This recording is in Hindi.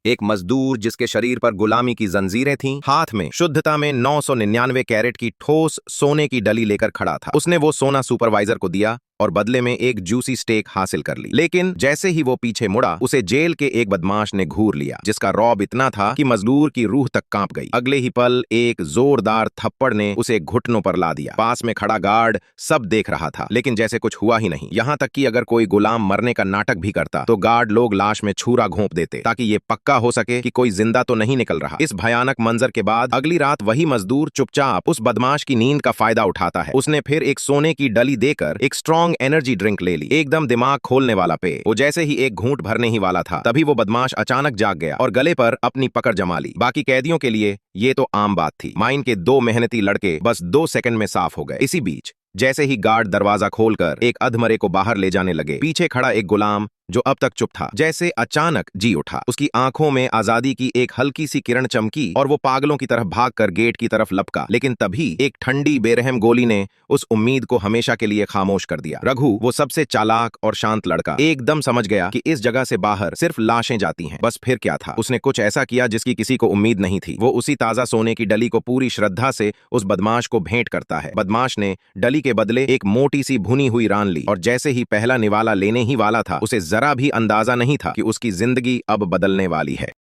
एक मजदूर जिसके शरीर पर गुलामी की जंजीरें थीं, हाथ में शुद्धता में 999 कैरेट की ठोस सोने की डली लेकर खड़ा था। उसने वो सोना सुपरवाइजर को दिया और बदले में एक जूसी स्टेक हासिल कर ली। लेकिन जैसे ही वो पीछे मुड़ा, उसे जेल के एक बदमाश ने घूर लिया, जिसका रौब इतना था कि मजदूर की रूह तक कांप गई। अगले ही पल एक जोरदार थप्पड़ ने उसे घुटनों पर ला दिया। पास में खड़ा गार्ड सब देख रहा था, लेकिन जैसे कुछ हुआ ही नहीं। यहाँ तक कि अगर कोई गुलाम मरने का नाटक भी करता तो गार्ड लोग लाश में छुरा घोंप देते, ताकि ये पक्का हो सके कि कोई जिंदा तो नहीं निकल रहा। इस भयानक मंजर के बाद अगली रात वही मजदूर चुपचाप उस बदमाश की नींद का फायदा उठाता है। उसने फिर एक सोने की डली देकर एक स्ट्रॉन्ग एनर्जी ड्रिंक ले ली, एकदम दिमाग खोलने वाला पेय। वो जैसे ही एक घूंट भरने ही वाला था, तभी वो बदमाश अचानक जाग गया और गले पर अपनी पकड़ जमा ली। बाकी कैदियों के लिए ये तो आम बात थी। माइन के दो मेहनती लड़के बस 2 सेकंड में साफ हो गए। इसी बीच जैसे ही गार्ड दरवाजा खोलकर एक अधमरे को बाहर ले जाने लगे, पीछे खड़ा एक गुलाम जो अब तक चुप था, जैसे अचानक जी उठा। उसकी आंखों में आजादी की एक हल्की सी किरण चमकी और वो पागलों की तरह भागकर गेट की तरफ लपका। लेकिन तभी एक ठंडी बेरहम गोली ने उस उम्मीद को हमेशा के लिए खामोश कर दिया। रघु, वो सबसे चालाक और शांत लड़का, एकदम समझ गया कि इस जगह से बाहर सिर्फ लाशें जाती हैं। बस फिर क्या था, उसने कुछ ऐसा किया जिसकी किसी को उम्मीद नहीं थी। वो उसी ताजा सोने की डली को पूरी श्रद्धा से उस बदमाश को भेंट करता है। बदमाश ने डली के बदले एक मोटी सी भुनी हुई रान ली, और जैसे ही पहला निवाला लेने ही वाला था, उसे जरा भी अंदाजा नहीं था कि उसकी जिंदगी अब बदलने वाली है।